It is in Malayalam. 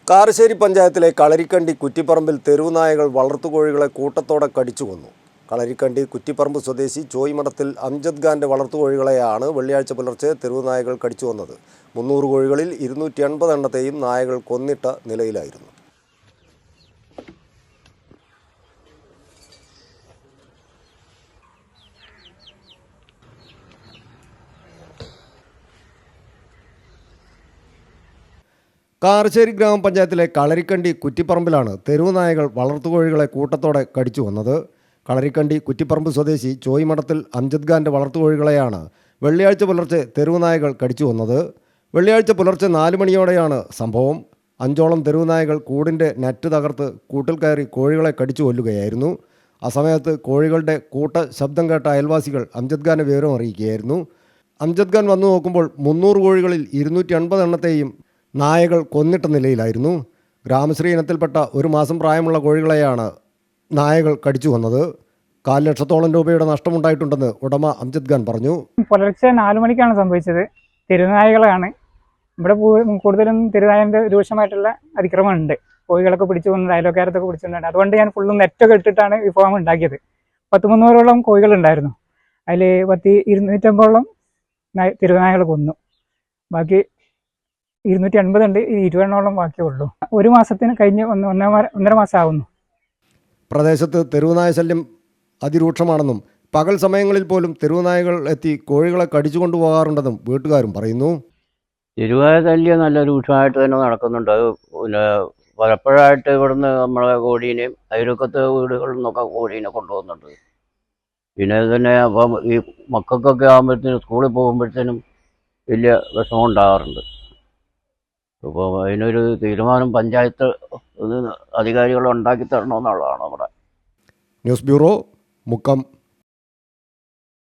കാരശ്ശേരി പഞ്ചായത്തിലെ കളരിക്കണ്ടി കുറ്റിപ്പറമ്പിൽ തെരുവുനായകൾ വളർത്തുകോഴികളെ കൂട്ടത്തോടെ കടിച്ചു കൊന്നു. കളരിക്കണ്ടി കുറ്റിപ്പറമ്പ് സ്വദേശി ചോയ്മഠത്തിൽ അംജദ് ഖാന്റെ വളർത്തുകോഴികളെയാണ് വെള്ളിയാഴ്ച പുലർച്ചെ തെരുവുനായകൾ കടിച്ചു കൊന്നത്. 300 കോഴികളിൽ 280 എണ്ണത്തെയും നായകൾ കൊന്നിട്ട നിലയിലായിരുന്നു. കാരശ്ശേരി ഗ്രാമപഞ്ചായത്തിലെ കളരിക്കണ്ടി കുറ്റിപ്പറമ്പിലാണ് തെരുവുനായകൾ വളർത്തുകോഴികളെ കൂട്ടത്തോടെ കടിച്ചു വന്നത്. കളരിക്കണ്ടി കുറ്റിപ്പറമ്പ് സ്വദേശി ചോയ്മഠത്തിൽ അംജദ് ഖാന്റെ വളർത്തുകോഴികളെയാണ് വെള്ളിയാഴ്ച പുലർച്ചെ തെരുവുനായകൾ കടിച്ചു വന്നത്. വെള്ളിയാഴ്ച പുലർച്ചെ 4 മണിയോടെയാണ് സംഭവം. 5ഓളം തെരുവുനായകൾ കൂടിൻ്റെ നെറ്റ് തകർത്ത് കൂട്ടിൽ കയറി കോഴികളെ കടിച്ചു കൊല്ലുകയായിരുന്നു. ആ സമയത്ത് കോഴികളുടെ കൂട്ട ശബ്ദം കേട്ട അയൽവാസികൾ അംജദ് ഖാനെ വിവരം അറിയിക്കുകയായിരുന്നു. അംജദ് ഖാൻ വന്നു നോക്കുമ്പോൾ 300 കോഴികളിൽ 280 എണ്ണത്തെയും നായകൾ കൊന്നിട്ട നിലയിലായിരുന്നു. ഗ്രാമശ്രീ ഇനത്തിൽപ്പെട്ട 1 മാസം പ്രായമുള്ള കോഴികളെയാണ് നായകൾ കടിച്ചു കൊന്നത്. 4 ലക്ഷത്തോളം രൂപയുടെ നഷ്ടമുണ്ടായിട്ടുണ്ടെന്ന് ഉടമ അംജദ് ഖാൻ പറഞ്ഞു. പുലർച്ചെ 4 മണിക്കാണ് സംഭവിച്ചത്. തെരുവുനായകളാണ് ഇവിടെ കൂടുതലും തെരുവുനായൻ്റെ രൂക്ഷമായിട്ടുള്ള അതിക്രമമുണ്ട്. കോഴികളൊക്കെ പിടിച്ചു കൊന്നത്, അയൽവക്കാരത്തൊക്കെ പിടിച്ചിട്ടുണ്ട്. അതുകൊണ്ട് ഞാൻ ഫുള്ളും നെറ്റൊക്കെ ഇട്ടിട്ടാണ് ഈ ഫോം ഉണ്ടാക്കിയത്. 300ഓളം കോഴികളുണ്ടായിരുന്നു. അതിൽ 250ഓളം തെരുവുനായകൾ കൊന്നു. ബാക്കി 280 ഉണ്ട്. 20 എണ്ണോളം ബാക്കിയുള്ളൂ. 1 മാസത്തിന് കഴിഞ്ഞ് 1.5 മാസം ആവുന്നു. പ്രദേശത്ത് തെരുവുനായ ശല്യം അതിരൂക്ഷമാണെന്നും പകൽ സമയങ്ങളിൽ പോലും തെരുവുനായകൾ എത്തി കോഴികളെ കടിച്ചു കൊണ്ടുപോകാറുണ്ടെന്നും വീട്ടുകാരും പറയുന്നു. തെരുവുനായ ശല്യം നല്ല രൂക്ഷമായിട്ട് തന്നെ നടക്കുന്നുണ്ട്. അത് പിന്നെ പലപ്പോഴായിട്ട് ഇവിടുന്ന് നമ്മളെ കോഴീനെയും അയൽവക്കത്തെ വീടുകളിൽ നിന്നൊക്കെ കോഴീനെ കൊണ്ടുപോകുന്നുണ്ട്. പിന്നെ തന്നെ അപ്പം ഈ മക്കൾക്കൊക്കെ ആകുമ്പോഴത്തേനും സ്കൂളിൽ പോകുമ്പോഴത്തേനും വലിയ വിഷമം ഉണ്ടാകാറുണ്ട്. അപ്പോൾ അതിനൊരു തീരുമാനം പഞ്ചായത്ത് അധികാരികൾ ഉണ്ടാക്കി തരണമെന്നുള്ളതാണ് നമ്മുടെ. News bureau, Mukkam.